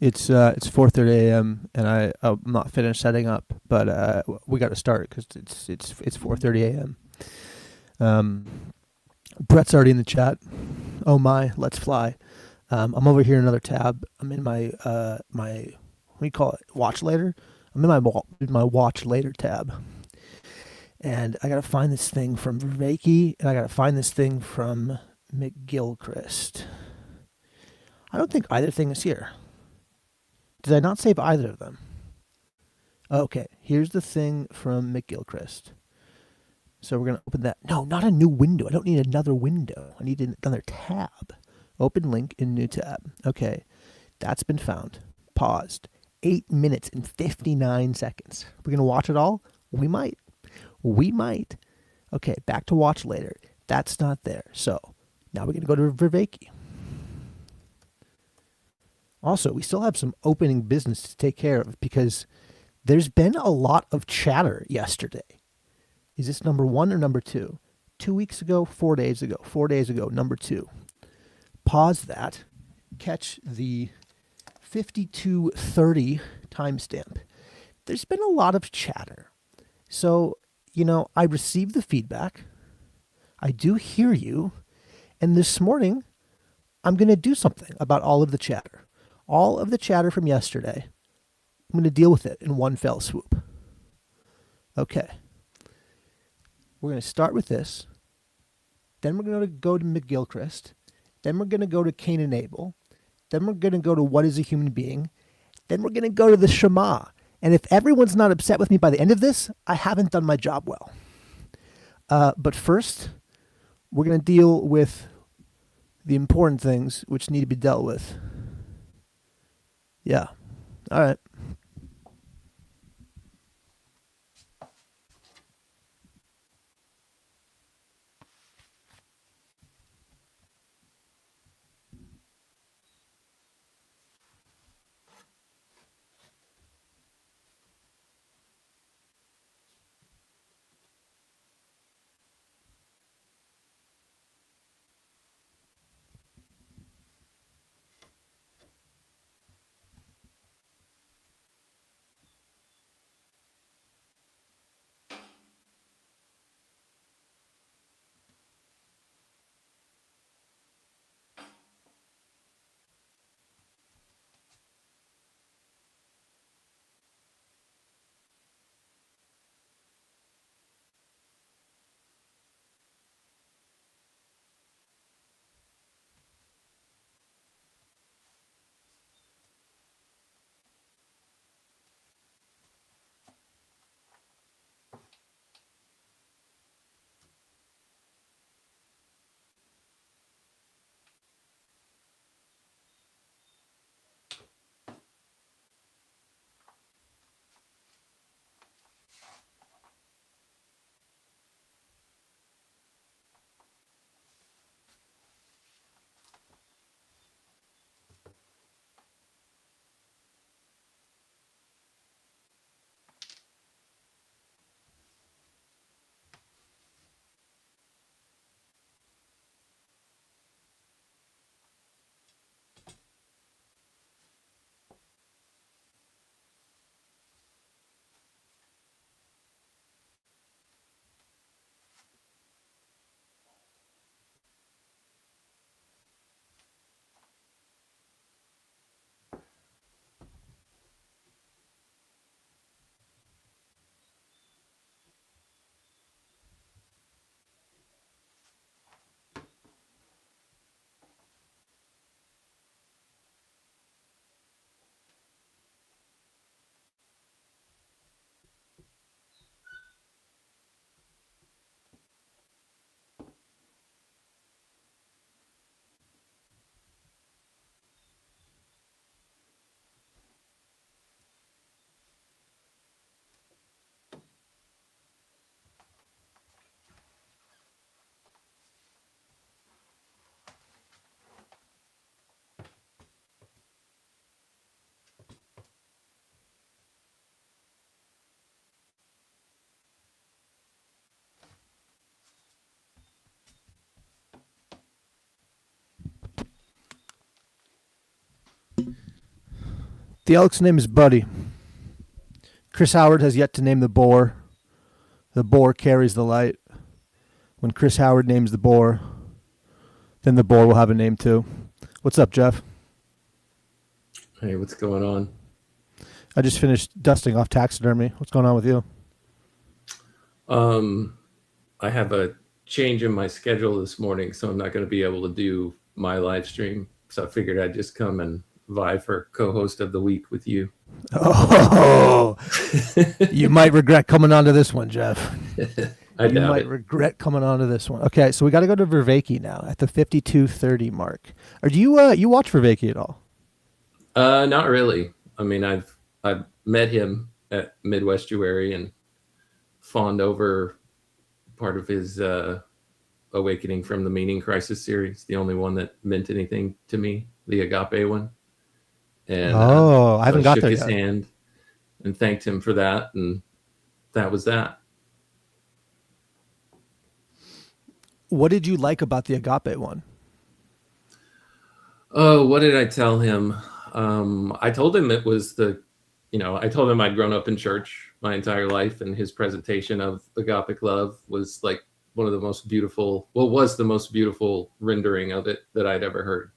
It's 4:30 a.m. and I'm not finished setting up, but we got to start because it's 4:30 a.m. Um, Brett's already in the chat. Oh my, let's fly. I'm over here in another tab. I'm in my what do you call it? Watch later. I'm in my watch later tab, and I gotta find this thing from Vervaeke, and I gotta find this thing from McGilchrist. I don't think either thing is here. Did I not save either of them? Okay, here's the thing from McGilchrist. So we're going to open that. No, not a new window. I don't need another window. I need another tab. Open link in new tab. Okay, that's been found. Paused. 8 minutes and 59 seconds. We're going to watch it all? We might. We might. Okay, back to watch later. That's not there. So now we're going to go to Vervaeke. Also, we still have some opening business to take care of because there's been a lot of chatter yesterday. Is this number one or number two? 2 weeks ago, 4 days ago, 4 days ago, number two. Pause that. Catch the 52:30 timestamp. There's been a lot of chatter. So, I received the feedback. I do hear you. And this morning, I'm going to do something about all of the chatter. All of the chatter from yesterday, I'm going to deal with it in one fell swoop. Okay. We're going to start with this. Then we're going to go to McGilchrist. Then we're going to go to Cain and Abel. Then we're going to go to what is a human being. Then we're going to go to the Shema. And if everyone's not upset with me by the end of this, I haven't done my job well. But first, we're going to deal with the important things which need to be dealt with. Yeah. All right. The elk's name is Buddy. Chris Howard has yet to name the boar. The boar carries the light. When Chris Howard names the boar, then the boar will have a name too. What's up, Jeff? Hey, what's going on? I just finished dusting off taxidermy. What's going on with you? I have a change in my schedule this morning, so I'm not going to be able to do my live stream. So I figured I'd just come and vie for co-host of the week with you. Oh, you might regret coming onto this one, Jeff. You might regret coming onto this one. Okay, so we got to go to Vervaeke now at the 52:30 mark. Or do you watch Vervaeke at all? Not really. I mean, I've met him at Midwestuary and fawned over part of his Awakening from the Meaning Crisis series, the only one that meant anything to me, the Agape one. And I haven't got there yet. Shook his hand and thanked him for that, and that was that. What did you like about the Agape one? Oh, what did I tell him? I told him it was I told him I'd grown up in church my entire life, and his presentation of agapic love was like was the most beautiful rendering of it that I'd ever heard.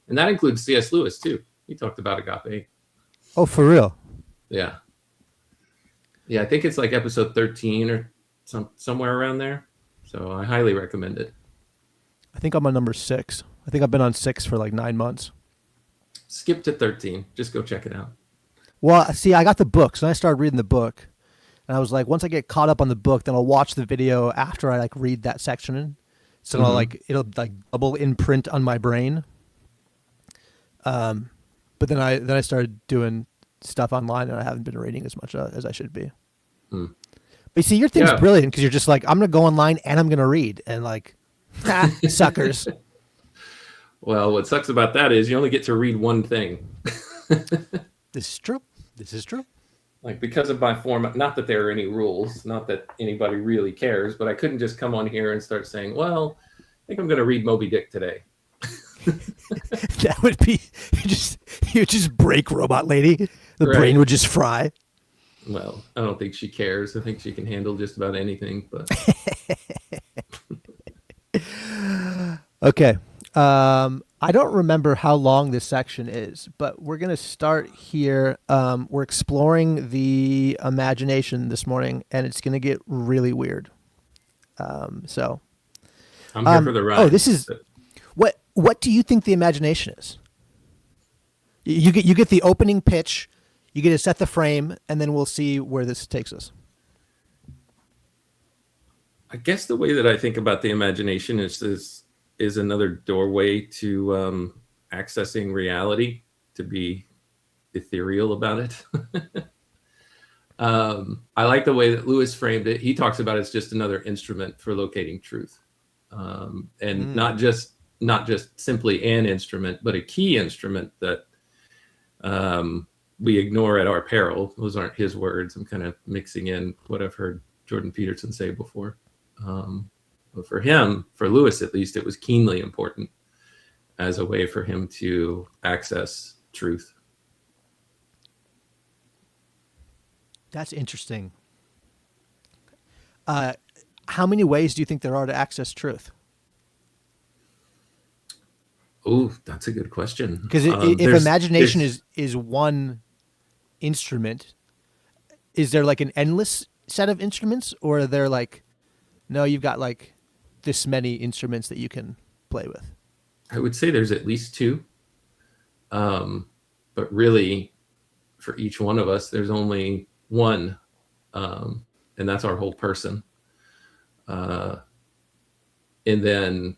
And that includes C.S. Lewis too. He talked about agape. Oh, for real? Yeah. Yeah, I think it's like episode 13 or somewhere around there. So I highly recommend it. I think I'm on number 6. I think I've been on 6 for like 9 months. Skip to 13. Just go check it out. Well, see, I got the book, so I started reading the book. And I was like, once I get caught up on the book, then I'll watch the video after I like read that section. So it'll like double imprint on my brain. But then I started doing stuff online, and I haven't been reading as much as I should be. But you see, your thing's brilliant because you're just like, I'm gonna go online and I'm gonna read, and like, suckers. Well, what sucks about that is you only get to read one thing. This is true. Like, because of my format, not that there are any rules, not that anybody really cares, but I couldn't just come on here and start saying, well, I think I'm going to read Moby Dick today. That would be, you just break Robot Lady. The brain would just fry. Well, I don't think she cares. I think she can handle just about anything, but. Okay. I don't remember how long this section is, but we're going to start here. We're exploring the imagination this morning, and it's going to get really weird. So I'm here for the ride. Oh, this is what do you think the imagination is? You get the opening pitch, you get to set the frame, and then we'll see where this takes us. I guess the way that I think about the imagination is another doorway to accessing reality, to be ethereal about it. I like the way that Lewis framed it. He talks about it's just another instrument for locating truth, and not just simply an instrument, but a key instrument that we ignore at our peril. Those aren't his words. I'm kind of mixing in what I've heard Jordan Peterson say before. But for him, for Lewis at least, it was keenly important as a way for him to access truth. That's interesting. How many ways do you think there are to access truth? Oh, that's a good question. Because if imagination is one instrument, is there like an endless set of instruments, or are there like, no, you've got like this many instruments that you can play with? I would say there's at least 2. But really, for each one of us, there's only one, and that's our whole person. And then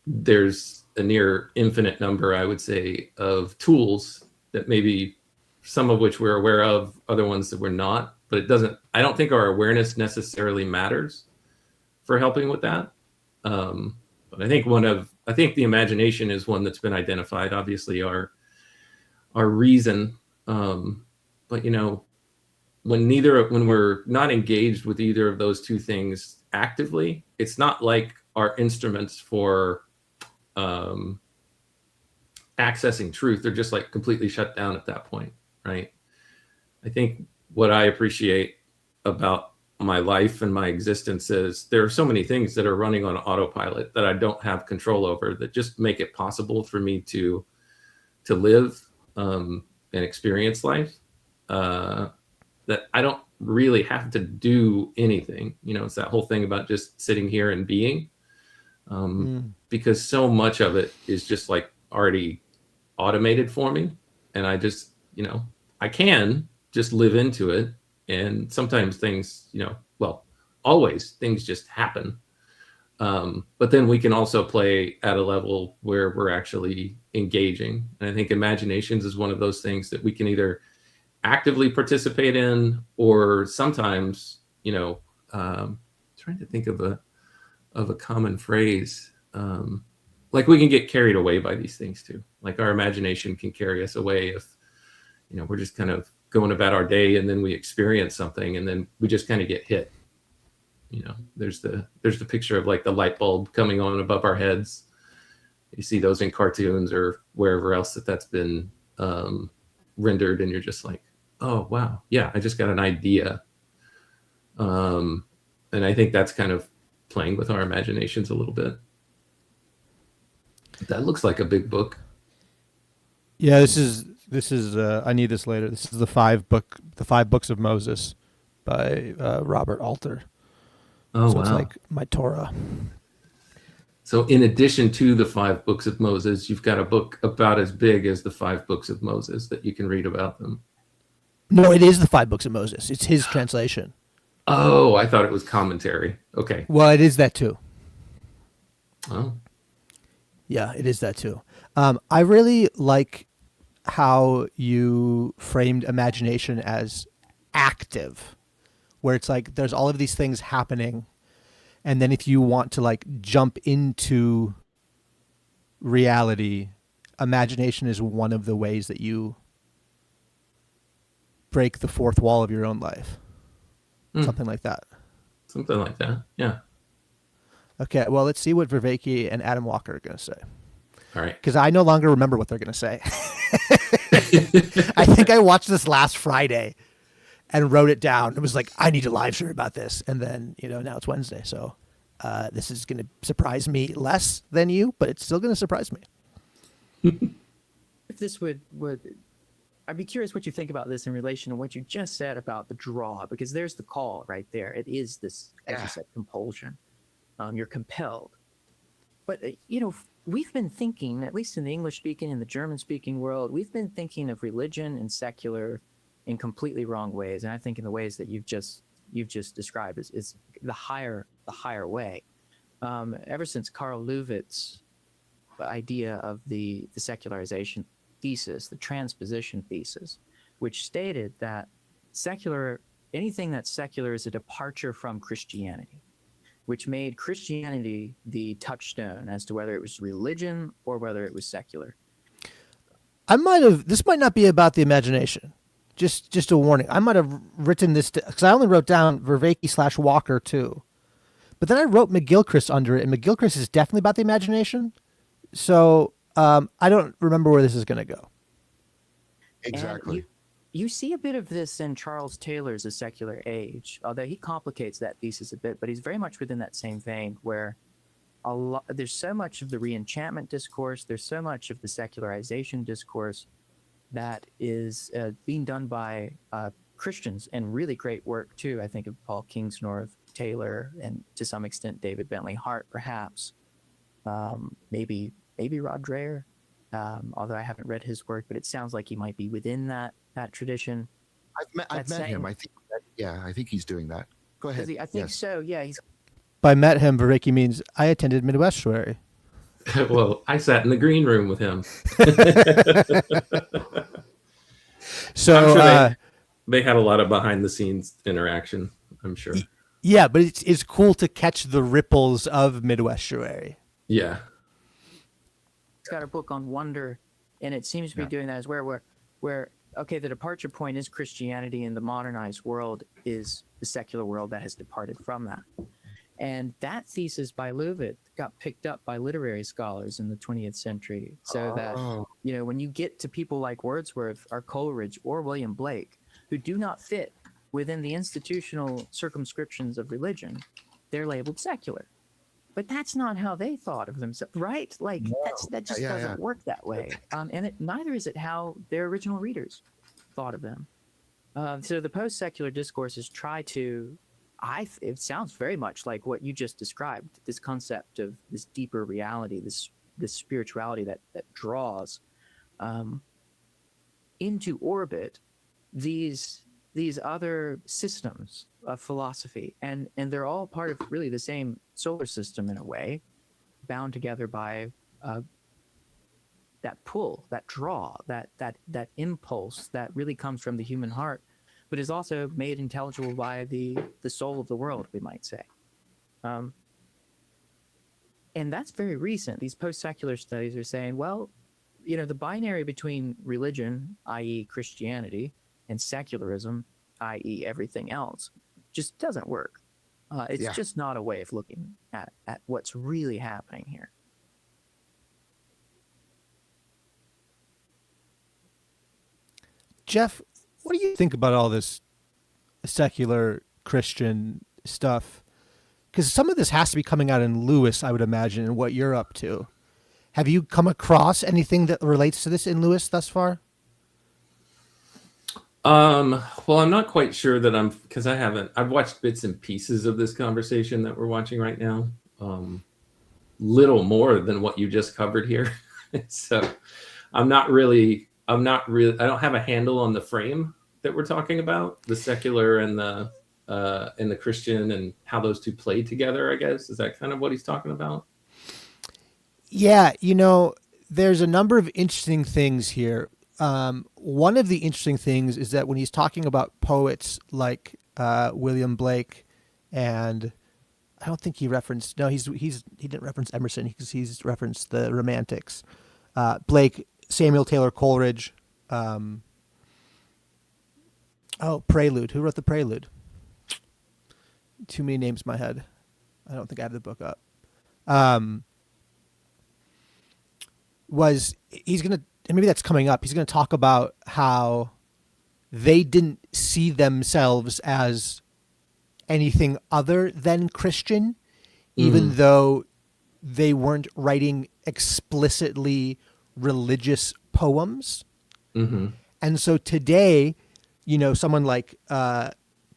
there's a near infinite number, I would say, of tools that maybe some of which we're aware of, other ones that we're not. But I don't think our awareness necessarily matters for helping with that. But I think the imagination is one that's been identified. Obviously, our reason, but when we're not engaged with either of those two things actively, it's not like our instruments for accessing truth. They're just like completely shut down at that point. right? I think what I appreciate about my life and my existence is there are so many things that are running on autopilot that I don't have control over that just make it possible for me to live and experience life. That I don't really have to do anything. It's that whole thing about just sitting here and being, because so much of it is just like already automated for me. And I just, I can just live into it. And sometimes things, well, always things just happen. But then we can also play at a level where we're actually engaging. And I think imaginations is one of those things that we can either actively participate in, or sometimes, trying to think of a common phrase. Like we can get carried away by these things too. Like our imagination can carry us away if, we're just kind of going about our day and then we experience something and then we just kind of get hit. There's the picture of like the light bulb coming on above our heads. You see those in cartoons or wherever else that's been rendered, and you're just like, oh wow, yeah, I just got an idea. And I think that's kind of playing with our imaginations a little bit. That looks like a big book. Yeah, this is I need this later. This is the five books of Moses by Robert Alter. Oh, so wow. It's like my Torah. So in addition to the 5 books of Moses, you've got a book about as big as the 5 books of Moses that you can read about them. No, it is the 5 books of Moses. It's his translation. Oh, I thought it was commentary. Okay. Well, it is that too. Oh. Yeah, it is that too. I really like how you framed imagination as active, where it's like there's all of these things happening, and then if you want to like jump into reality, imagination is one of the ways that you break the fourth wall of your own life. Something like that. Something like that, yeah. Okay, well, let's see what Vervaeke and Adam Walker are going to say. All right. Because I no longer remember what they're going to say. I think I watched this last Friday and wrote it down. It was like, I need a live stream about this. And then, now it's Wednesday. So this is going to surprise me less than you, but it's still going to surprise me. If this would I'd be curious what you think about this in relation to what you just said about the draw, because there's the call right there. It is this, as you said, compulsion. You're compelled. But, we've been thinking, at least in the English-speaking and the German-speaking world, we've been thinking of religion and secular in completely wrong ways. And I think in the ways that you've just described is the higher way. Ever since Karl Leuwitz's idea of the secularization thesis, the transposition thesis, which stated that anything that's secular is a departure from Christianity, which made Christianity the touchstone as to whether it was religion or whether it was secular. This might not be about the imagination. Just a warning. I might have written this because I only wrote down Vervaeke / Walker too. But then I wrote McGilchrist under it, and McGilchrist is definitely about the imagination. So I don't remember where this is going to go. Exactly. You see a bit of this in Charles Taylor's A Secular Age, although he complicates that thesis a bit, but he's very much within that same vein where there's so much of the re-enchantment discourse, there's so much of the secularization discourse that is being done by Christians, and really great work too. I think of Paul Kingsnorth, Taylor, and to some extent David Bentley Hart, perhaps. Maybe Rod Dreher, although I haven't read his work, but it sounds like he might be within that tradition. I've met him. I think he's doing that. Go ahead. I think so. Yeah, he's. By met him, Vervaeke means I attended Midwestuary. Well, I sat in the green room with him. So I'm sure they had a lot of behind the scenes interaction, I'm sure. Yeah, but it's cool to catch the ripples of Midwestuary. Yeah. He's got a book on wonder, and it seems to be doing that as where okay, the departure point is Christianity, and the modernized world is the secular world that has departed from that. And that thesis by Leuwitz got picked up by literary scholars in the 20th century, so that when you get to people like Wordsworth or Coleridge or William Blake, who do not fit within the institutional circumscriptions of religion, they're labeled secular. But that's not how they thought of themselves, right? Like that just doesn't work that way. And neither is it how their original readers thought of them. So the post-secular discourses try to, it sounds very much like what you just described, this concept of this deeper reality, this spirituality that draws into orbit these other systems of philosophy, and they're all part of really the same solar system in a way, bound together by that pull, that draw, that impulse that really comes from the human heart, but is also made intelligible by the soul of the world, we might say. And that's very recent. These post-secular studies are saying, well, the binary between religion, i.e. Christianity, and secularism, i.e. everything else, just doesn't work. It's just not a way of looking at what's really happening here. Jeff, what do you think about all this secular Christian stuff? Because some of this has to be coming out in Lewis, I would imagine, and what you're up to. Have you come across anything that relates to this in Lewis thus far? Well, I'm not quite sure that because I've watched bits and pieces of this conversation that we're watching right now. Little more than what you just covered here. So I don't have a handle on the frame that we're talking about, the secular and the Christian, and how those two play together, I guess. Is that kind of what he's talking about? Yeah, there's a number of interesting things here. One of the interesting things is that when he's talking about poets like William Blake, and I don't think he didn't reference Emerson because he's referenced the Romantics. Blake, Samuel Taylor Coleridge. Prelude. Who wrote the Prelude? Too many names in my head. I don't think I have the book up. Maybe that's coming up. He's going to talk about how they didn't see themselves as anything other than Christian, even though they weren't writing explicitly religious poems. Mm-hmm. And so today, someone like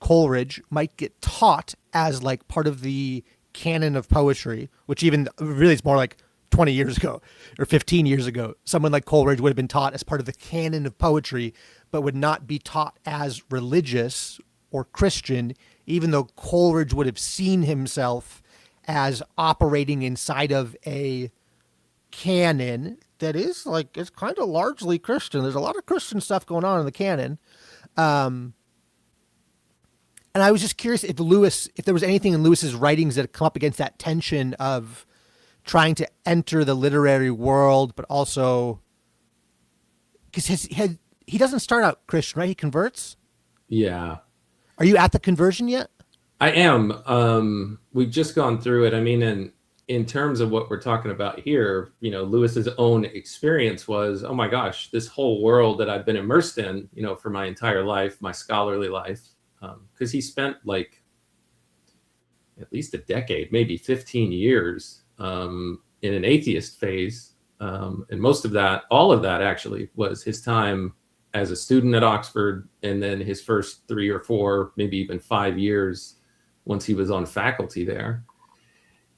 Coleridge might get taught as like part of the canon of poetry, which even really is more like 20 years ago or 15 years ago. Someone like Coleridge would have been taught as part of the canon of poetry, but would not be taught as religious or Christian, even though Coleridge would have seen himself as operating inside of a canon that is like, it's kind of largely Christian. There's a lot of Christian stuff going on in the canon. And I was just curious if there was anything in Lewis's writings that had come up against that tension of trying to enter the literary world, but also because he doesn't start out Christian, right? He converts. Yeah. Are you at the conversion yet? I am. We've just gone through it. I mean, in terms of what we're talking about here, Lewis's own experience was, oh my gosh, this whole world that I've been immersed in, for my entire life, my scholarly life, because he spent like at least a decade, maybe 15 years in an atheist phase. And all of that actually was his time as a student at Oxford, and then his first 3 or 4, maybe even 5 years once he was on faculty there.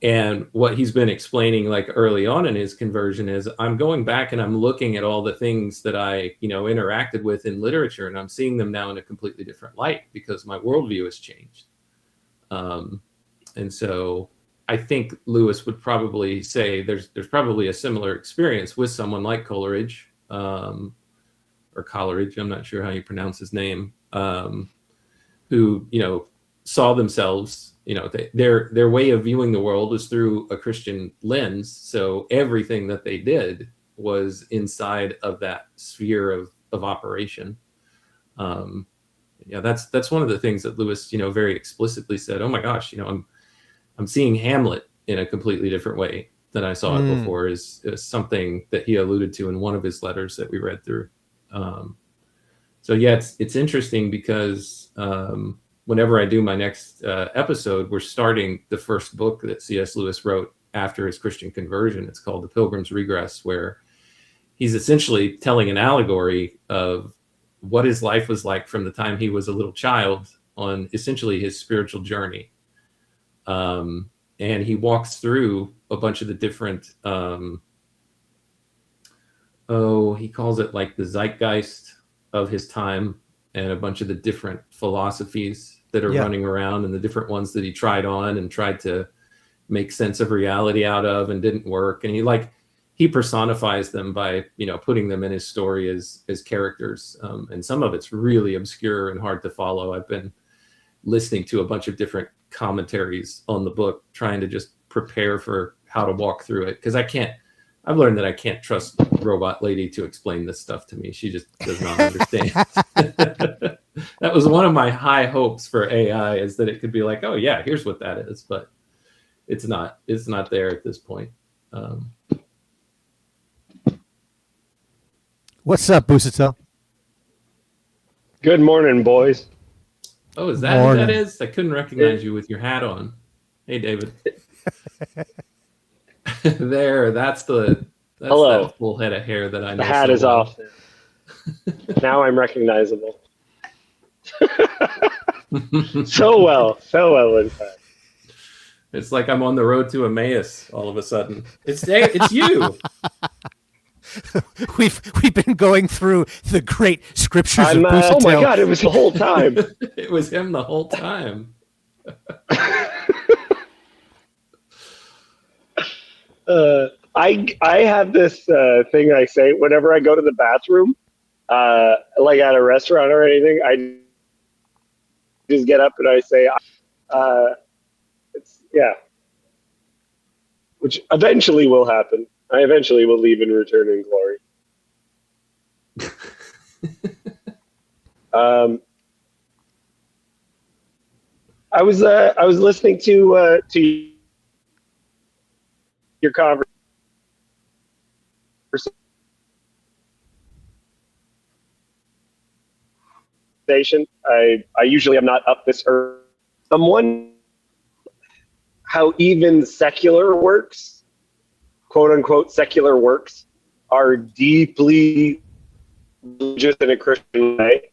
And what he's been explaining like early on in his conversion is, I'm going back and I'm looking at all the things that I, interacted with in literature, and I'm seeing them now in a completely different light because my worldview has changed. And so I think Lewis would probably say there's probably a similar experience with someone like Coleridge, or Coleridge, I'm not sure how you pronounce his name, who, saw themselves, their way of viewing the world was through a Christian lens. So everything that they did was inside of that sphere of operation. That's one of the things that Lewis, very explicitly said, oh my gosh, I'm seeing Hamlet in a completely different way. that I saw it before is something that he alluded to in one of his letters that we read through. So yeah, it's interesting because whenever I do my next episode, we're starting the first book that C.S. Lewis wrote after his Christian conversion. It's called The Pilgrim's Regress, where he's essentially telling an allegory of what his life was like from the time he was a little child on essentially his spiritual journey. And he walks through a bunch of the different, he calls it like the zeitgeist of his time, and a bunch of the different philosophies that are running around, and the different ones that he tried on and tried to make sense of reality out of and didn't work. And he personifies them by, putting them in his story as characters. And some of it's really obscure and hard to follow. I've been listening to a bunch of different commentaries on the book, trying to just prepare for how to walk through it. Because I've learned that I can't trust Robot Lady to explain this stuff to me. She just does not understand. That was one of my high hopes for AI, is that it could be like, oh yeah, here's what that is. But it's not there at this point. What's up, Busito? Good morning, boys. Oh, is that who that is? I couldn't recognize you with your hat on. Hey, David. There, that's Hello. that full head of hair that I know. The hat so is well. off. Now I'm recognizable. So well, in fact. It's like I'm on the road to Emmaus all of a sudden. It's you. We've been going through the great scriptures of Busito. Oh my God, it was the whole time. It was him the whole time. I have this thing I say whenever I go to the bathroom, like at a restaurant or anything. I just get up and I say, which eventually will happen. I eventually will leave and return in glory. I was listening to your conversation. I usually am not up this early. I'm wondering how even secular works, quote unquote secular works, are deeply religious in a Christian way,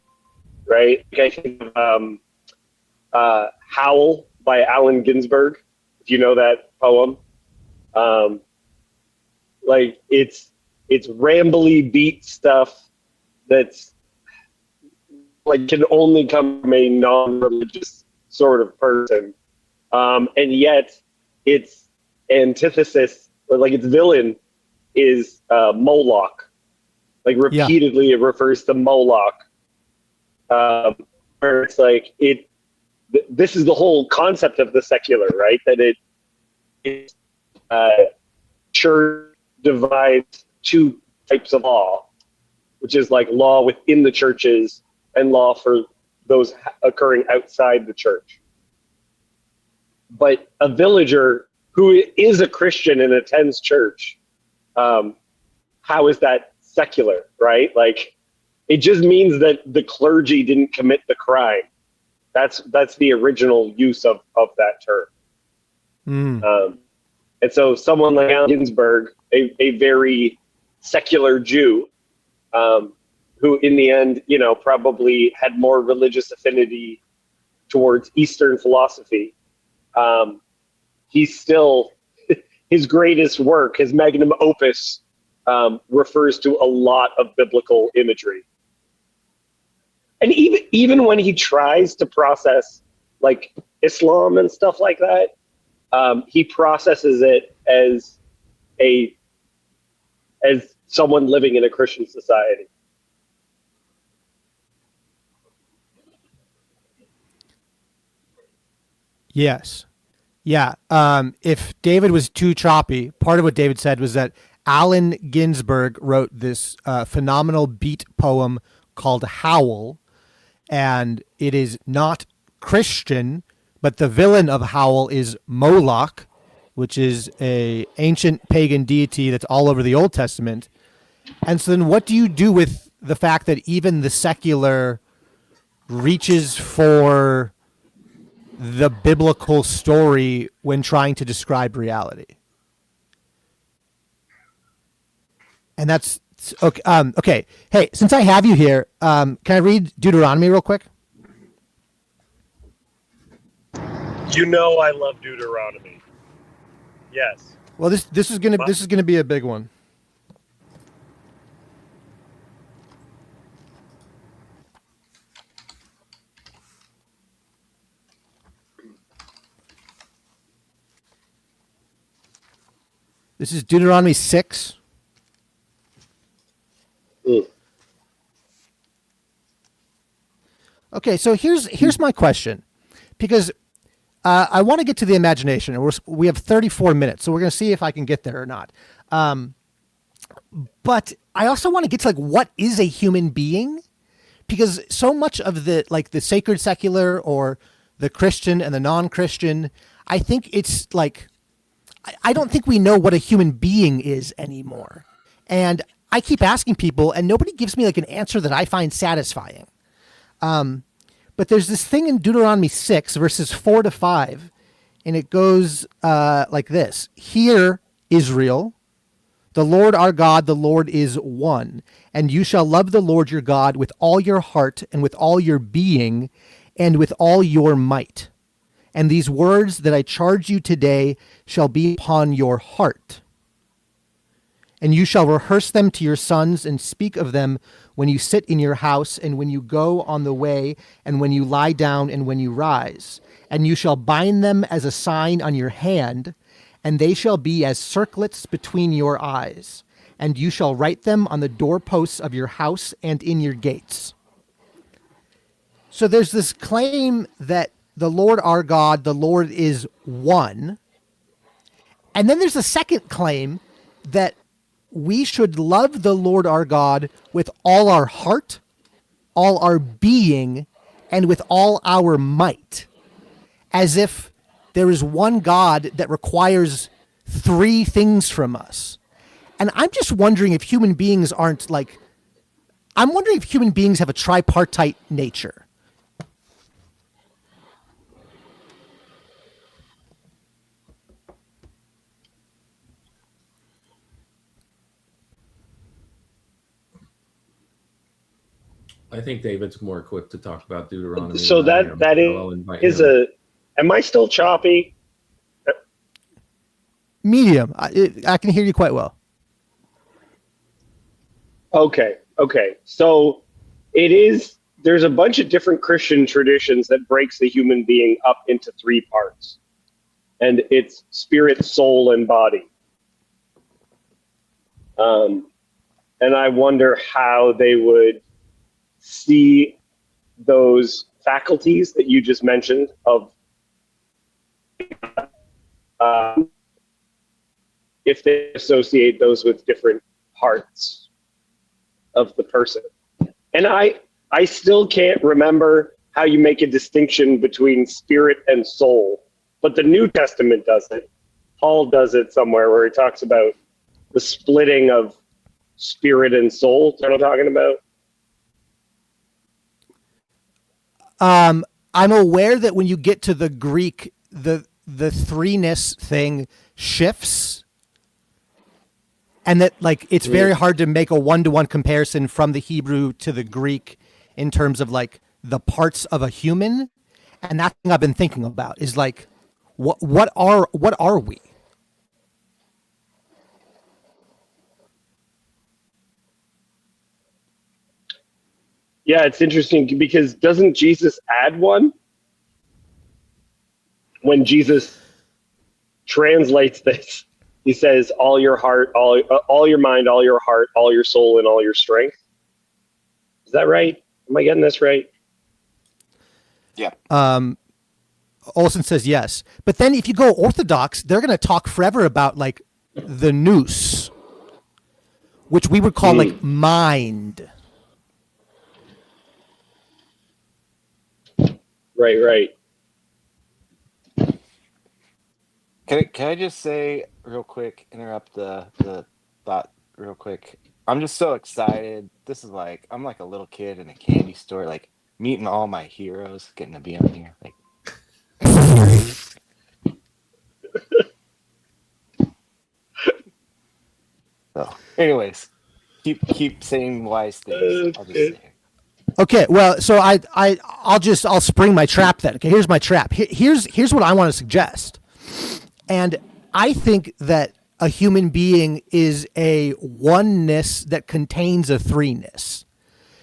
right? I think of Howl by Allen Ginsberg, if you know that poem. Like it's rambly beat stuff that's like can only come from a non-religious sort of person, and yet its antithesis, or like its villain, is Moloch. Like repeatedly, it refers to Moloch, where it's like this is the whole concept of the secular, right? That it church divides two types of law, which is like law within the churches and law for those occurring outside the church. But a villager who is a Christian and attends church, how is that secular, right? Like, it just means that the clergy didn't commit the crime. That's the original use of that term. And so someone like Allen Ginsberg, a very secular Jew, who in the end, probably had more religious affinity towards Eastern philosophy, he's still, his greatest work, his magnum opus, refers to a lot of biblical imagery. And even when he tries to process like Islam and stuff like that, he processes it as someone living in a Christian society. Yes. Yeah. If David was too choppy, part of what David said was that Allen Ginsberg wrote this phenomenal beat poem called Howl, and it is not Christian, but the villain of Howl is Moloch, which is a ancient pagan deity that's all over the Old Testament. And so then what do you do with the fact that even the secular reaches for the biblical story when trying to describe reality? And that's okay. Okay. Hey, since I have you here, can I read Deuteronomy real quick? You know I love Deuteronomy. Yes. Well, this is gonna be a big one. This is Deuteronomy 6. Okay, so here's my question, because I want to get to the imagination, and we have 34 minutes, so we're going to see if I can get there or not. But I also want to get to what is a human being, because so much of the the sacred secular or the Christian and the non-Christian, I think it's I don't think we know what a human being is anymore. And I keep asking people, and nobody gives me an answer that I find satisfying. But there's this thing in Deuteronomy 6, verses 4 to 5, and it goes like this. Hear, Israel, the Lord our God, the Lord is one, and you shall love the Lord your God with all your heart and with all your being and with all your might. And these words that I charge you today shall be upon your heart. And you shall rehearse them to your sons and speak of them when you sit in your house and when you go on the way and when you lie down and when you rise. And you shall bind them as a sign on your hand, and they shall be as circlets between your eyes. And you shall write them on the doorposts of your house and in your gates. So there's this claim that the Lord our God, the Lord is one. And then there's a second claim that we should love the Lord our God with all our heart, all our being, and with all our might, as if there is one God that requires three things from us. And I'm just wondering if human beings aren't I'm wondering if human beings have a tripartite nature. I think David's more equipped to talk about Deuteronomy. So than I am, that so I'll invite is him. am I still choppy? Medium. I can hear you quite well. Okay. So there's a bunch of different Christian traditions that breaks the human being up into three parts. And it's spirit, soul, and body. And I wonder how they would see those faculties that you just mentioned of if they associate those with different parts of the person. And I still can't remember how you make a distinction between spirit and soul, but the New Testament does it. Paul does it somewhere where he talks about the splitting of spirit and soul. Do you know what I'm talking about? I'm aware that when you get to the Greek, the threeness thing shifts, and that it's very hard to make a one-to-one comparison from the Hebrew to the Greek in terms of the parts of a human. And that thing I've been thinking about is what are we? Yeah, it's interesting because doesn't Jesus add one? When Jesus translates this, he says, all your heart, all your mind, all your heart, all your soul, and all your strength. Is that right? Am I getting this right? Yeah. Olson says yes. But then if you go Orthodox, they're going to talk forever about the nous, which we would call mind. Right. Can I just say real quick, interrupt the thought real quick? I'm just so excited. This is like I'm like a little kid in a candy store, like meeting all my heroes, getting to be on here. Like, so, anyways, keep saying wise things. I'll just say it. Okay, well, so I'll spring my trap then. Okay, here's my trap. Here's what I want to suggest. And I think that a human being is a oneness that contains a threeness.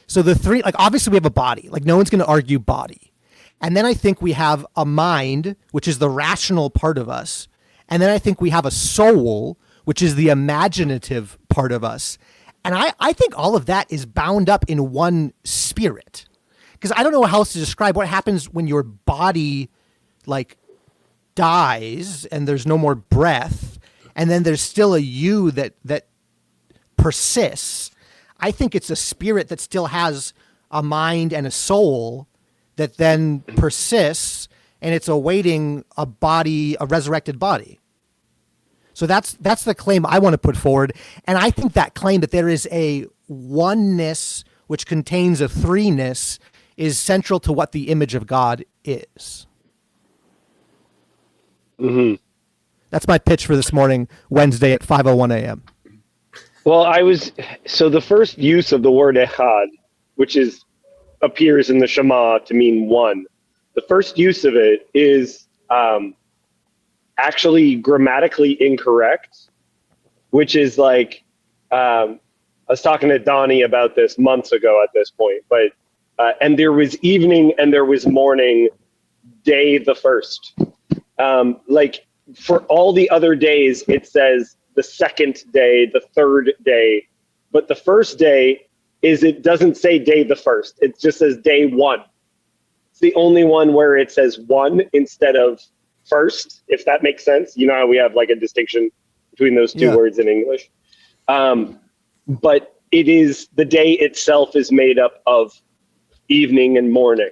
So the three, like obviously we have a body, like no one's going to argue body. And then I think we have a mind, which is the rational part of us. And then I think we have a soul, which is the imaginative part of us. And I think all of that is bound up in one spirit. Because I don't know how else to describe what happens when your body like dies and there's no more breath, and then there's still a you that persists. I think it's a spirit that still has a mind and a soul that then persists, and it's awaiting a body, a resurrected body. So that's the claim I want to put forward. And I think that claim that there is a oneness which contains a threeness is central to what the image of God is. Mm-hmm. That's my pitch for this morning, Wednesday at 5:01 a.m. Well, so the first use of the word echad, which appears in the Shema to mean one. The first use of it is actually grammatically incorrect, which is like, I was talking to Donnie about this months ago at this point, but, and there was evening and there was morning, day the first. Like for all the other days, it says the second day, the third day, but the first day it doesn't say day the first. It just says day one. It's the only one where it says one instead of first, if that makes sense. You know how we have like a distinction between those two words in English. But it is, the day itself is made up of evening and morning,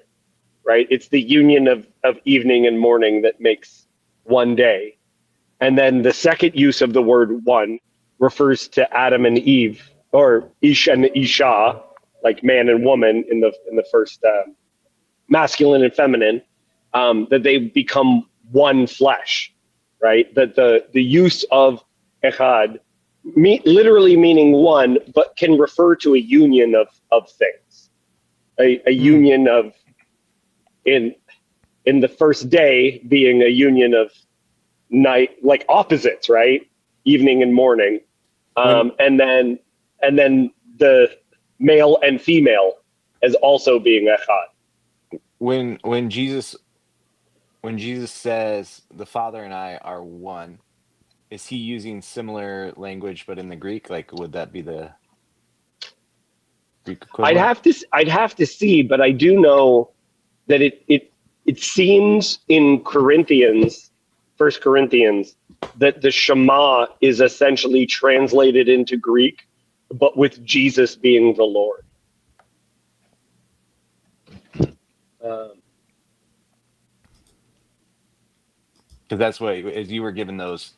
right? It's the union of evening and morning that makes one day. And then the second use of the word one refers to Adam and Eve, or Ish and Isha, like man and woman in the first masculine and feminine, that they become one flesh, right? That the use of echad, literally meaning one, but can refer to a union of things, a union of in the first day being a union of night, like opposites, right? Evening and morning, and then the male and female as also being echad. When Jesus says the Father and I are one, is he using similar language but in the Greek? Like, would that be the Greek equivalent? I'd have to see, but I do know that it seems in Corinthians, 1 Corinthians, that the Shema is essentially translated into Greek, but with Jesus being the Lord. Because that's what, as you were given those,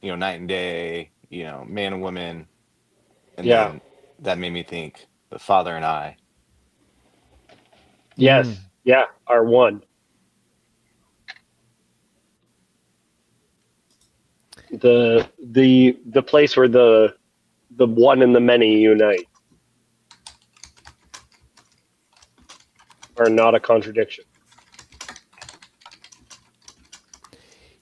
night and day, man and woman, and then that made me think the Father and I. Yes, are one. The place where the one and the many unite are not a contradiction.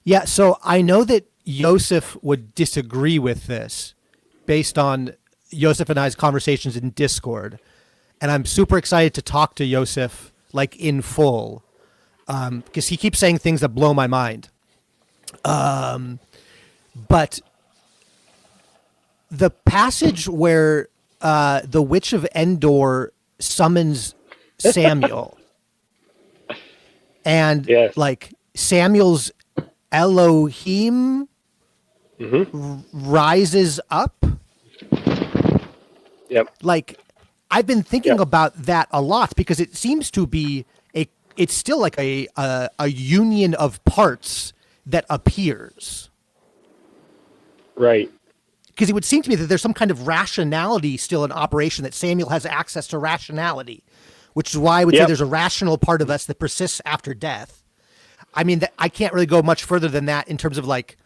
Yeah, so I know that Yosef would disagree with this based on Yosef and I's conversations in Discord. And I'm super excited to talk to Yosef like in full because he keeps saying things that blow my mind. But the passage where the witch of Endor summons Samuel and like Samuel's Elohim rises up. Yep. Like I've been thinking about that a lot because it seems to be it's still like a union of parts that appears. Right. Because it would seem to me that there's some kind of rationality still in operation, that Samuel has access to rationality, which is why I would say there's a rational part of us that persists after death. I mean, I can't really go much further than that in terms of like,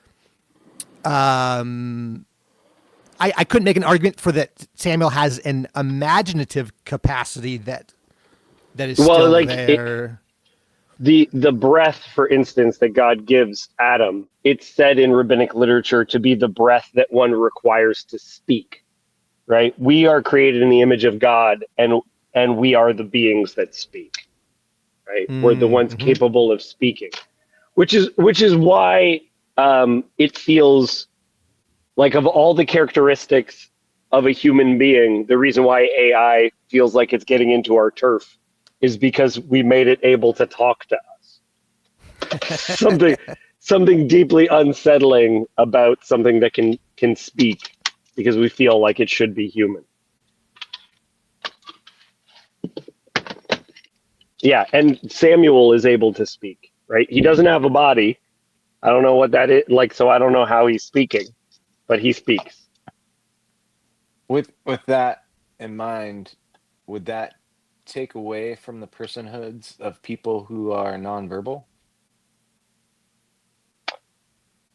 I couldn't make an argument for that Samuel has an imaginative capacity that is still like there. The breath, for instance, that God gives Adam, it's said in rabbinic literature to be the breath that one requires to speak, right? We are created in the image of God, and we are the beings that speak, right? We're the ones capable of speaking, which is why it feels like, of all the characteristics of a human being, the reason why AI feels like it's getting into our turf is because we made it able to talk to us. something deeply unsettling about something that can speak, because we feel like it should be human. Yeah, and Samuel is able to speak, right? He doesn't have a body. I don't know what that is like, so I don't know how he's speaking, but he speaks. With that in mind, would that take away from the personhoods of people who are nonverbal?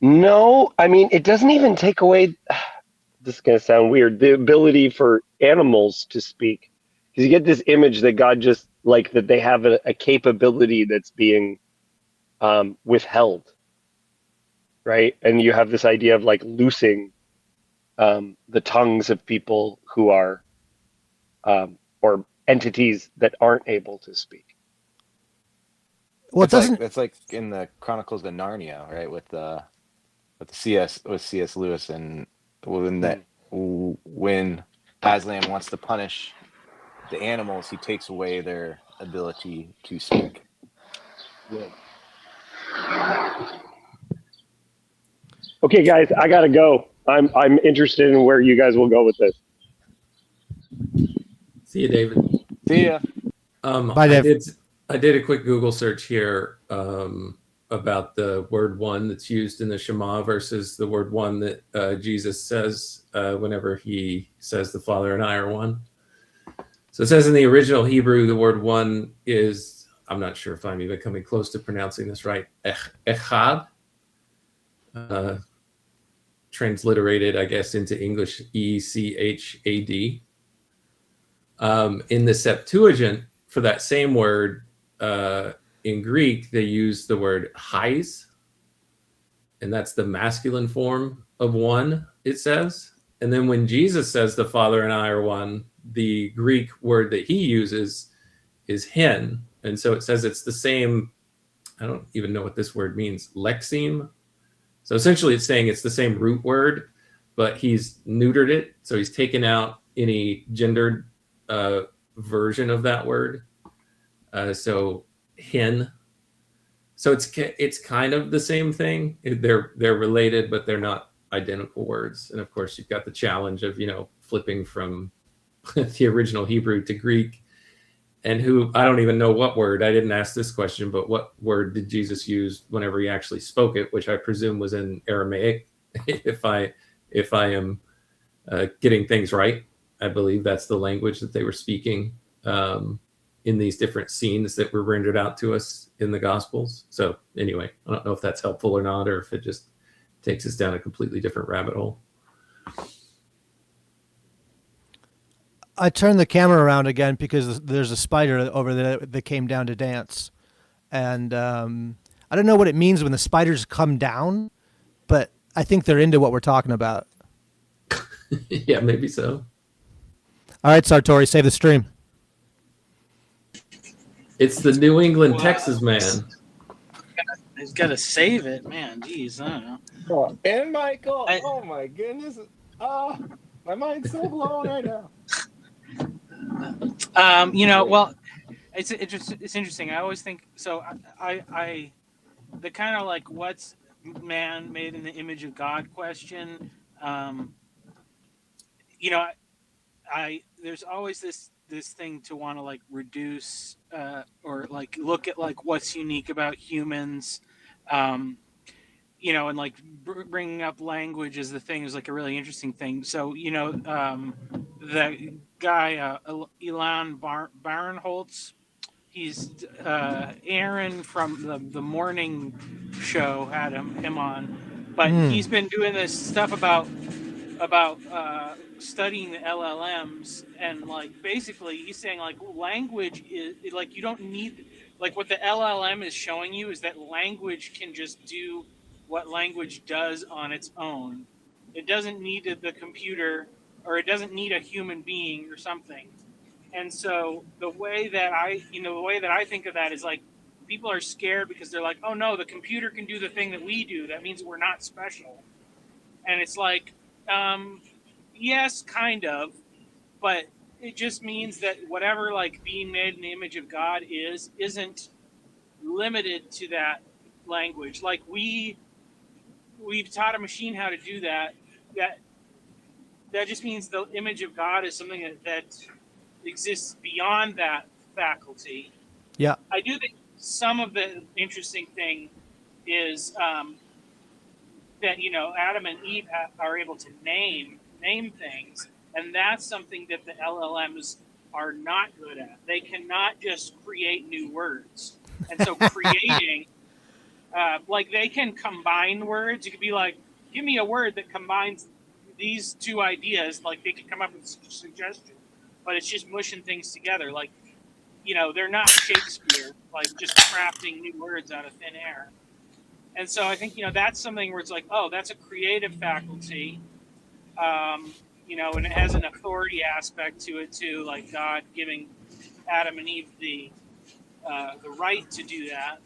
No, I mean, it doesn't even take away, this is going to sound weird, the ability for animals to speak. Because you get this image that God just, like, that they have a capability that's being withheld, right? And you have this idea of like loosing the tongues of people who are, or entities that aren't able to speak. Well, it's like in the Chronicles of Narnia, right? With C.S. Lewis, and when Aslan wants to punish the animals, he takes away their ability to speak. Yeah. Okay, guys, I gotta go. I'm interested in where you guys will go with this. See you, David. See ya. Bye, Dave. I did a quick Google search here about the word one that's used in the Shema versus the word one that Jesus says whenever he says the Father and I are one. So it says in the original Hebrew, the word one is, I'm not sure if I'm even coming close to pronouncing this right, echad. Transliterated, I guess, into English, ECHAD. In the Septuagint, for that same word, in Greek, they use the word hais, and that's the masculine form of one, it says. And then when Jesus says the Father and I are one, the Greek word that he uses is hen. And so it says it's the same, I don't even know what this word means, lexeme. So essentially it's saying it's the same root word, but he's neutered it. So he's taken out any gendered version of that word. So hen. So it's kind of the same thing. They're related, but they're not identical words. And of course, you've got the challenge of, flipping from the original Hebrew to Greek. And I don't even know what word. I didn't ask this question, but what word did Jesus use whenever he actually spoke it, which I presume was in Aramaic, if I am getting things right. I believe that's the language that they were speaking in these different scenes that were rendered out to us in the Gospels. So anyway, I don't know if that's helpful or not, or if it just takes us down a completely different rabbit hole. I turned the camera around again because there's a spider over there that came down to dance. And I don't know what it means when the spiders come down, but I think they're into what we're talking about. Yeah, maybe so. All right, Sartori, save the stream. It's the New England, Texas man. He's got to save it, man. Jeez, I don't know. And Michael, oh my goodness. Oh, my mind's so blown right now. Well, it's interesting. I always think so. I the kind of like what's man made in the image of God question. There's always this thing to want to like reduce or like look at like what's unique about humans. and like bringing up language as the thing is like a really interesting thing. So, the guy, Elon Barinholtz, he's Aaron from the morning show had him on, but he's been doing this stuff about studying the LLMs, and like basically he's saying like language is like you don't need, like what the LLM is showing you is that language can just do what language does on its own. It doesn't need the computer, or it doesn't need a human being or something. And so the way that I think of that is like people are scared because they're like, oh no, the computer can do the thing that we do. That means we're not special. And it's like, yes, kind of, but it just means that whatever like being made in the image of God isn't limited to that language. Like we've taught a machine how to do that. That just means the image of God is something that exists beyond that faculty. Yeah. I do think some of the interesting thing is that Adam and Eve are able to name things, and that's something that the LLMs are not good at. They cannot just create new words, and so creating, like they can combine words. You could be like, give me a word that combines these two ideas. Like they could come up with a suggestion, but it's just mushing things together. Like, they're not Shakespeare, like just crafting new words out of thin air. And so I think, that's something where it's like, oh, that's a creative faculty, and it has an authority aspect to it too, like God giving Adam and Eve the right to do that.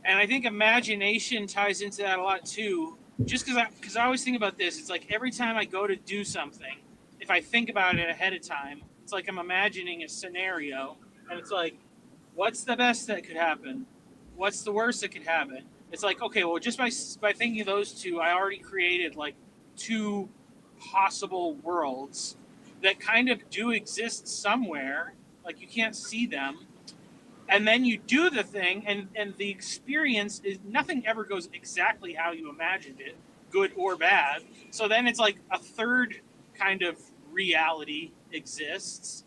And I think imagination ties into that a lot too, just because I always think about this. It's like every time I go to do something, if I think about it ahead of time, it's like I'm imagining a scenario, and it's like, what's the best that could happen? What's the worst that could happen? It's like, okay, well, just by thinking of those two, I already created like two possible worlds that kind of do exist somewhere. Like you can't see them. And then you do the thing, and the experience is nothing ever goes exactly how you imagined it, good or bad. So then it's like a third kind of reality exists.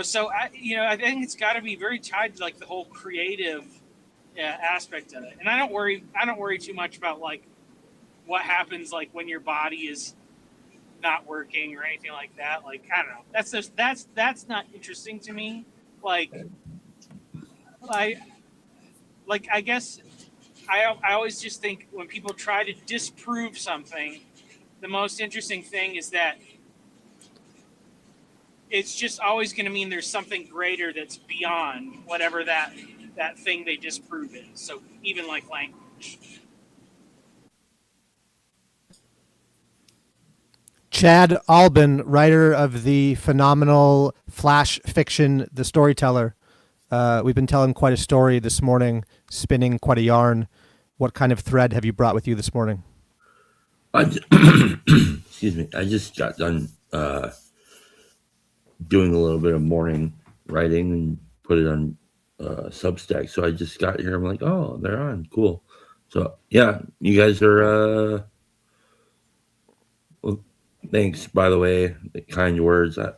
So I think it's got to be very tied to like the whole creative aspect of it. And I don't worry too much about like what happens like when your body is not working or anything like that. Like I don't know. That's not interesting to me. I guess I always just think when people try to disprove something, the most interesting thing is that it's just always going to mean there's something greater that's beyond whatever that thing they disprove is. So even like language. Chad Albin, writer of the phenomenal flash fiction The Storyteller. We've been telling quite a story this morning, spinning quite a yarn. What kind of thread have you brought with you this morning? Excuse me. I just got done doing a little bit of morning writing and put it on Substack. So I just got here. I'm like, oh, they're on. Cool. So yeah, you guys are. Well, thanks, by the way. The kind words. I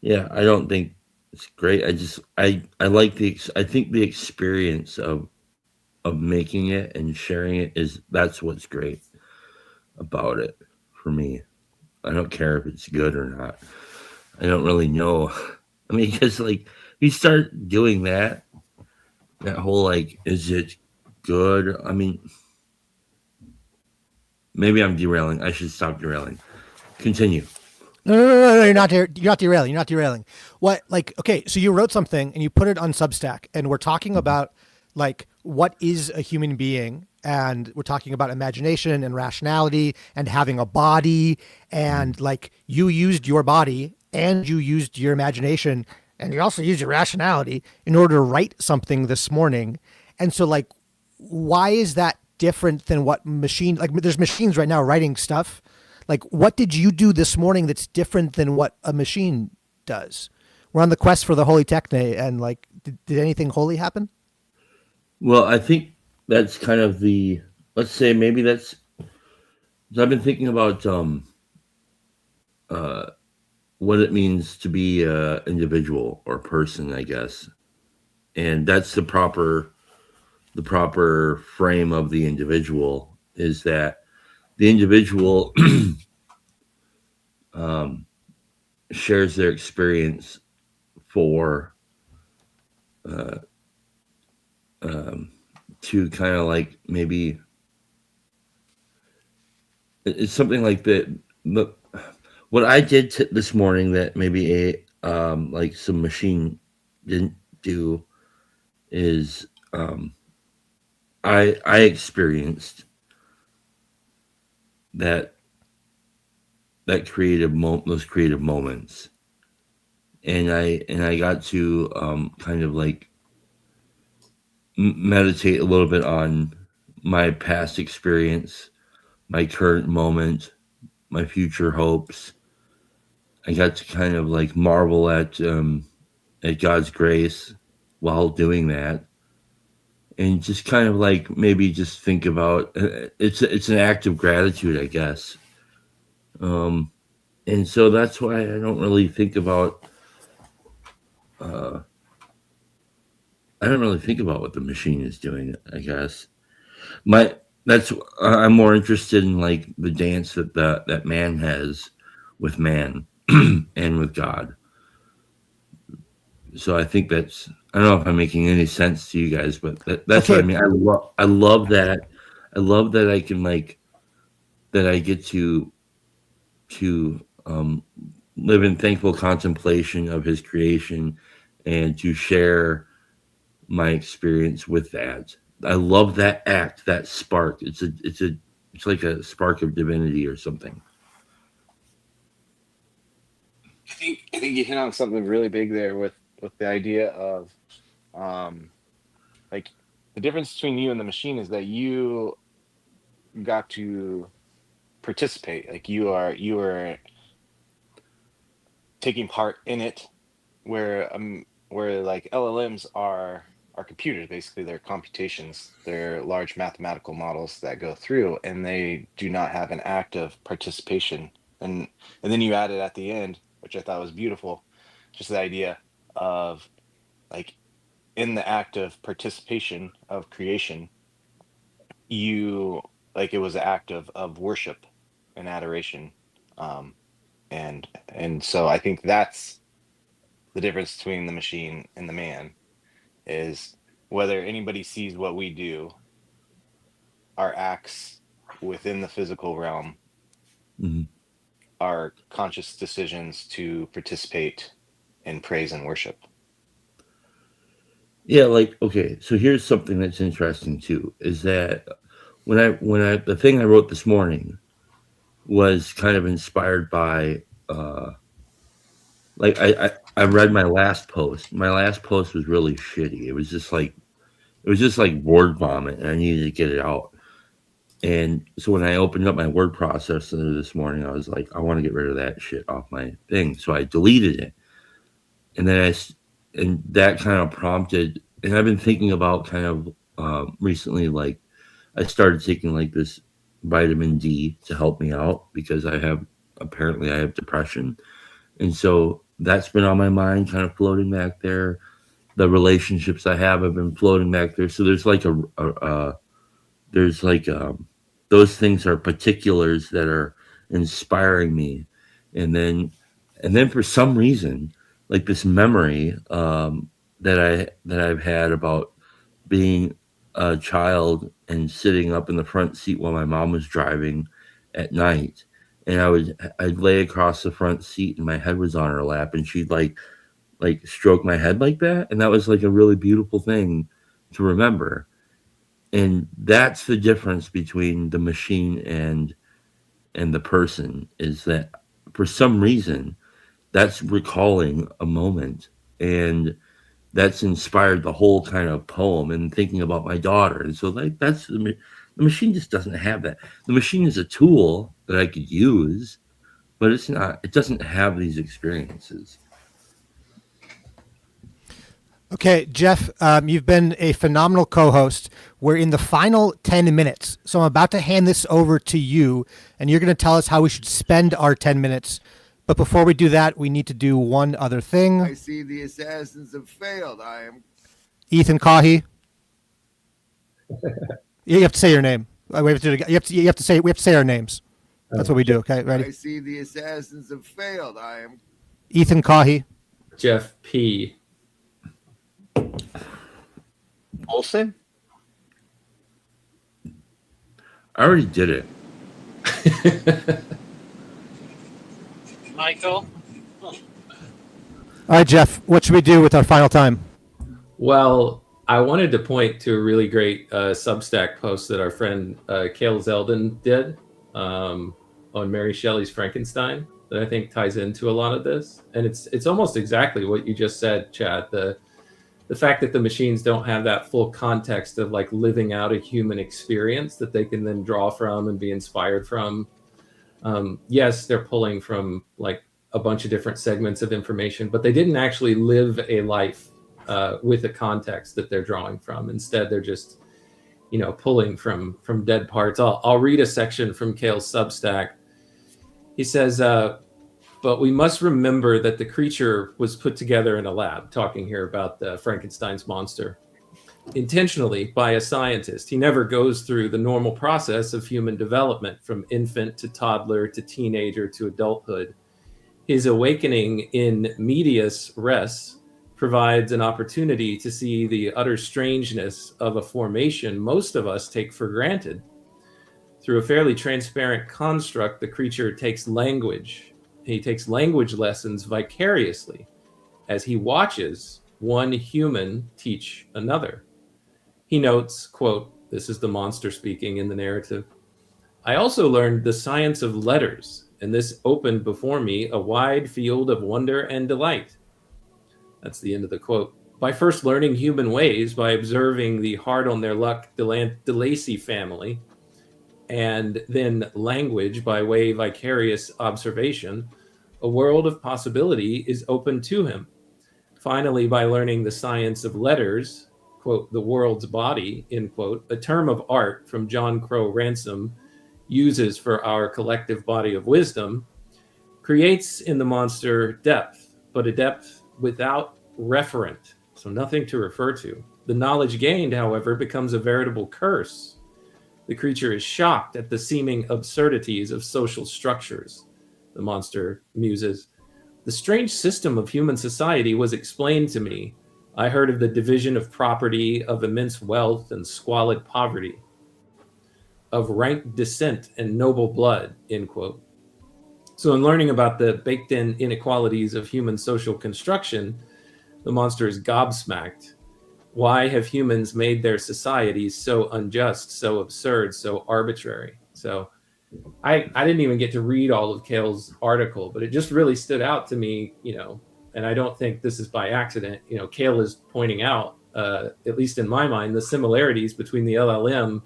don't think it's great. I like I think the experience of making it and sharing it that's what's great about it for me. I don't care if it's good or not. I don't really know. I mean, because like you start doing that whole like, is it good? I mean, maybe I'm derailing. I should stop derailing. Continue. No, you're not derailing. You're not derailing. What, like, okay, so you wrote something and you put it on Substack, and we're talking about like what is a human being, and we're talking about imagination and rationality and having a body, and like you used your body and you used your imagination and you also used your rationality in order to write something this morning. And so like, why is that different than what there's machines right now writing stuff. Like, what did you do this morning that's different than what a machine does? We're on the quest for the holy techne, and like, did anything holy happen? Well, I think that's kind of the, let's say maybe that's, 'cause I've been thinking about uh, what it means to be a individual or person, I guess, and that's the proper frame of the individual is that the individual um, shares their experience for uh, um, to kind of like maybe it's something like that. What I did this morning that maybe like some machine didn't do is I experienced that those creative moments, and I got to kind of like meditate a little bit on my past experience, my current moment, my future hopes. I got to kind of like marvel at God's grace while doing that, and just kind of like maybe just think about it's an act of gratitude, I guess. And so that's why I don't really think about uh, I don't really think about what the machine is doing. I guess my that's I'm more interested in like the dance that man has with man and with God. So I think that's I don't know if I'm making any sense to you guys, but that's what I Okay. mean. I love that. I love that I can like that I get to live in thankful contemplation of His creation and to share my experience with that. I love that act, that spark. It's like a spark of divinity or something. I think you hit on something really big there with the idea of like the difference between you and the machine is that you got to participate. Like you are taking part in it, where like LLMs are computers. Basically they're computations, they're large mathematical models that go through, and they do not have an active participation. And then you added at the end, which I thought was beautiful, just the idea of like in the act of participation of creation, you like it was an act of worship and adoration. um and so I think that's the difference between the machine and the man, is whether anybody sees what we do, our acts within the physical realm, Mm-hmm. our conscious decisions to participate in praise and worship. Yeah, like okay, so here's something that's interesting too, is that when I the thing I wrote this morning was kind of inspired by uh like I read my last post. My last post was really shitty. It was just like word vomit and I needed to get it out. And so when I opened up my word processor this morning, I was like, I want to get rid of that shit off my thing. So I deleted it. And then and that kind of prompted, and I've been thinking about kind of recently, like I started taking like this vitamin D to help me out because apparently I have depression. And so that's been on my mind, kind of floating back there. The relationships I have been floating back there. So there's like there's like those things are particulars that are inspiring me, and then for some reason, like this memory that I've had about being a child and sitting up in the front seat while my mom was driving at night, and I'd lay across the front seat and my head was on her lap, and she'd like stroke my head like that, and that was like a really beautiful thing to remember. And that's the difference between the machine and the person, is that for some reason that's recalling a moment, and that's inspired the whole kind of poem and thinking about my daughter. And so like the machine just doesn't have that. The machine is a tool that I could use, but it doesn't have these experiences. Okay, Jeff, you've been a phenomenal co-host. We're in the final 10 minutes, so I'm about to hand this over to you, and you're going to tell us how we should spend our 10 minutes. But before we do that, we need to do one other thing. I see the assassins have failed. I am Ethan Cahy. You have to say your name. We have to say our names. That's what we do. Okay, I ready? see the assassins have failed. I am Ethan Cahy. Jeff P. Olson? I already did it. Michael. All right, Jeff, what should we do with our final time? Well, I wanted to point to a really great Substack post that our friend Cale Zeldin did on Mary Shelley's Frankenstein that I think ties into a lot of this. And it's almost exactly what you just said, Chad. The fact that the machines don't have that full context of like living out a human experience that they can then draw from and be inspired from. Yes, they're pulling from like a bunch of different segments of information, but they didn't actually live a life with a context that they're drawing from. Instead, they're just, pulling from dead parts. I'll read a section from Cale's Substack. He says, but we must remember that the creature was put together in a lab, talking here about the Frankenstein's monster, intentionally by a scientist. He never goes through the normal process of human development from infant to toddler to teenager to adulthood. His awakening in medias res provides an opportunity to see the utter strangeness of a formation most of us take for granted. Through a fairly transparent construct, the creature takes language. He takes language lessons vicariously as he watches one human teach another. He notes, quote, this is the monster speaking in the narrative, I also learned the science of letters, and this opened before me a wide field of wonder and delight. That's the end of the quote. By first learning human ways, by observing the hard on their luck DeLacy family, and then language by way of vicarious observation, a world of possibility is open to him. Finally, by learning the science of letters, quote, the world's body, end quote, a term of art from John Crow Ransom uses for our collective body of wisdom, creates in the monster depth, but a depth without referent, so nothing to refer to. The knowledge gained, however, becomes a veritable curse. The creature is shocked at the seeming absurdities of social structures. The monster muses. The strange system of human society was explained to me. I heard of the division of property, of immense wealth and squalid poverty, of rank descent and noble blood, end quote. So in learning about the baked-in inequalities of human social construction, the monster is gobsmacked. Why have humans made their societies so unjust, so absurd, so arbitrary? So I didn't even get to read all of Cale's article, but it just really stood out to me, and I don't think this is by accident. Cale is pointing out, at least in my mind, the similarities between the LLM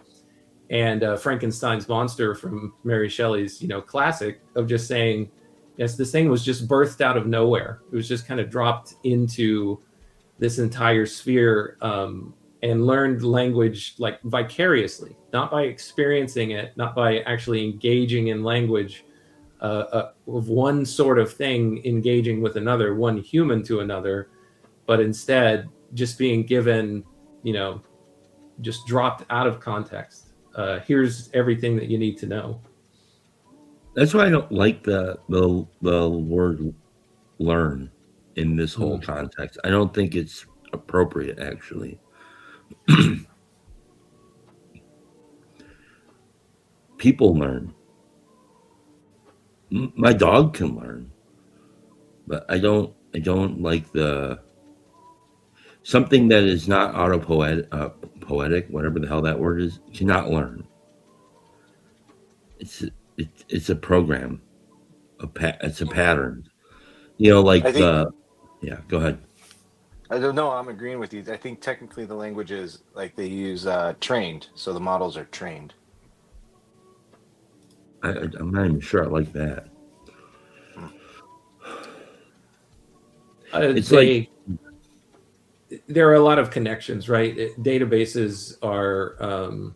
and Frankenstein's monster from Mary Shelley's, classic, of just saying, yes, this thing was just birthed out of nowhere. It was just kind of dropped into this entire sphere and learned language like vicariously, not by experiencing it, not by actually engaging in language of one sort of thing engaging with another, one human to another, but instead just being given, just dropped out of context. Here's everything that you need to know. That's why I don't like the word learn in this whole context. I don't think it's appropriate, actually. People learn. My dog can learn, but I don't like something that is not poetic, whatever the hell that word is, cannot learn. It's a program, it's a pattern. Yeah, go ahead. I don't know. I'm agreeing with you. I think technically the language is like they use trained, so the models are trained. I'm not even sure I like that. It's there are a lot of connections, right? Databases are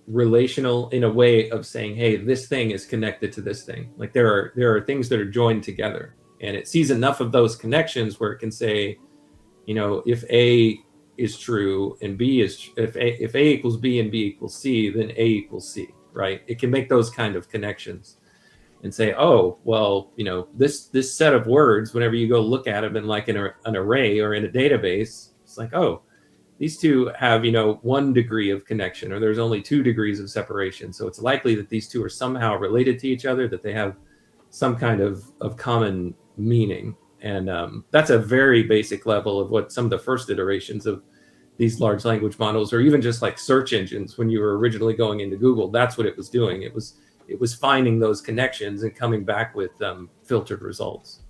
relational in a way of saying, hey, this thing is connected to this thing. Like there are things that are joined together, and it sees enough of those connections where it can say, if A is true and B is, if A equals B and B equals C, then A equals C, right? It can make those kind of connections and say, oh, well, this set of words, whenever you go look at them in like an array or in a database, it's like, oh, these two have, 1 degree of connection, or there's only 2 degrees of separation. So it's likely that these two are somehow related to each other, that they have some kind of common meaning. And that's a very basic level of what some of the first iterations of these large language models, or even just like search engines, when you were originally going into Google, that's what it was doing. It was finding those connections and coming back with filtered results.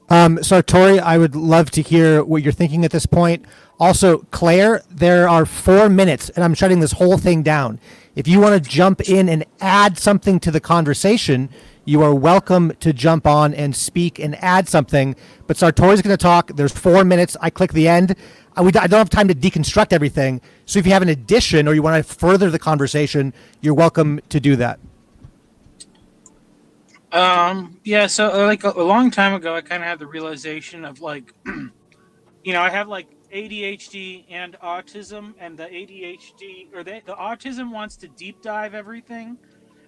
Sartori, I would love to hear what you're thinking at this point. Also, Claire, there are 4 minutes, and I'm shutting this whole thing down. If you want to jump in and add something to the conversation, you are welcome to jump on and speak and add something. But Sartori's going to talk. There's 4 minutes. I click the end. I don't have time to deconstruct everything. So if you have an addition or you want to further the conversation, you're welcome to do that. Yeah, so like a long time ago, I kind of had the realization of like, I have like ADHD and autism, and the ADHD or the autism wants to deep dive everything,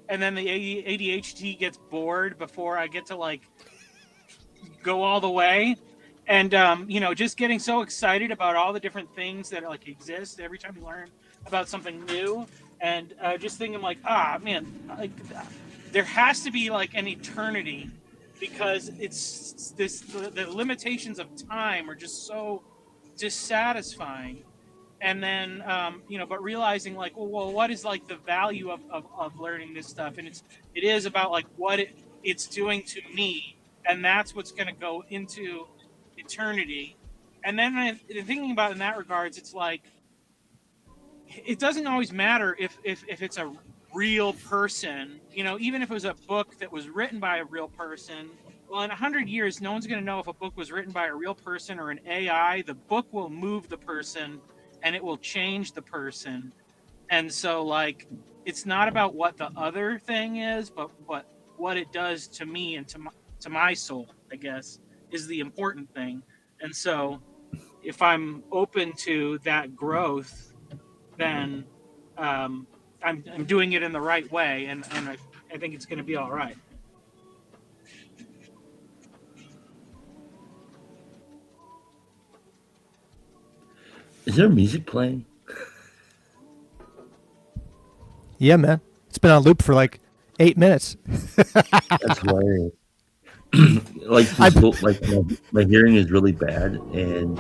and then the ADHD gets bored before I get to like go all the way. And just getting so excited about all the different things that like exist every time you learn about something new, and just thinking like, there has to be like an eternity, because it's the limitations of time are just so dissatisfying. And then but realizing like, well, what is like the value of learning this stuff, and it is about like what it's doing to me, and that's what's going to go into eternity. And then thinking about it in that regards, it's like it doesn't always matter if it's a real person, even if it was a book that was written by a real person. Well, in 100 years, no one's going to know if a book was written by a real person or an AI. The book will move the person, and it will change the person. And so, like, it's not about what the other thing is, but what it does to me and to my soul, I guess, is the important thing. And so, if I'm open to that growth, then I'm doing it in the right way, and I think it's going to be all right. Is there music playing? Yeah, man. It's been on loop for like 8 minutes. That's hilarious. My hearing is really bad, and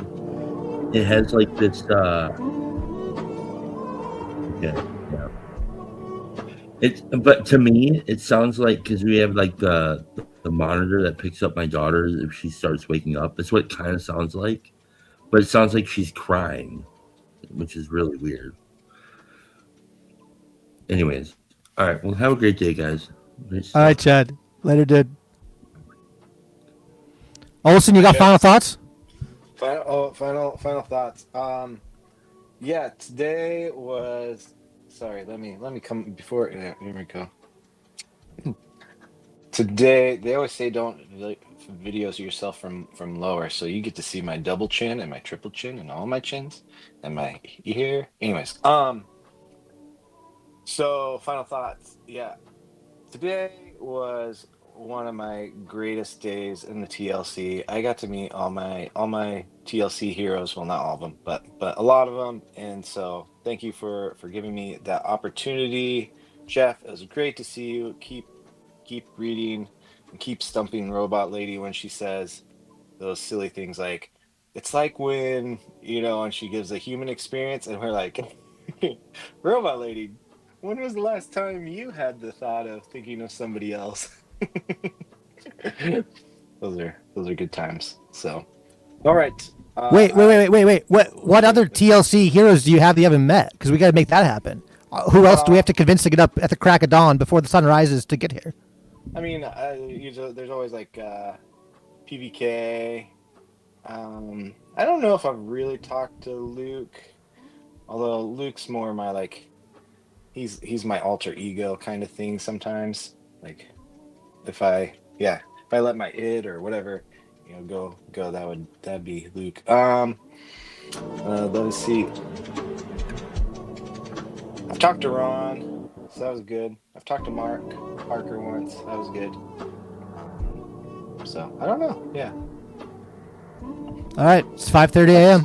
it has like this. But to me, it sounds like, because we have like the monitor that picks up my daughter if she starts waking up. That's what it kind of sounds like, but it sounds like she's crying, which is really weird. Anyways, all right. Well, have a great day, guys. All right, Chad. Later, dude. Olson, you got final thoughts? Final thoughts. Yeah, today was. Sorry, let me come before. Yeah, here we go. Today, they always say don't videos yourself from lower, so you get to see my double chin and my triple chin and all my chins and my ear. Anyways, so final thoughts. Yeah, today was one of my greatest days in the TLC. I got to meet all my TLC heroes. Well, not all of them, but a lot of them. And so thank you for giving me that opportunity, Jeff. It was great to see you. Keep reading and keep stumping Robot Lady when she says those silly things like, it's like when, and she gives a human experience, and we're like, Robot Lady, when was the last time you had the thought of thinking of somebody else? Those are good times. So, all right. Wait. What other TLC heroes do you have that you haven't met? Because we got to make that happen. Who else do we have to convince to get up at the crack of dawn before the sun rises to get here? I mean, there's always like PBK, I don't know if I've really talked to Luke, although Luke's more my like, he's my alter ego kind of thing sometimes. Like, if I let my id or whatever, go, that'd be Luke. Let's see. I've talked to Ron, so that was good. I've talked to Parker once, that was good. So I don't know. Yeah. All right, it's 5:30 a.m.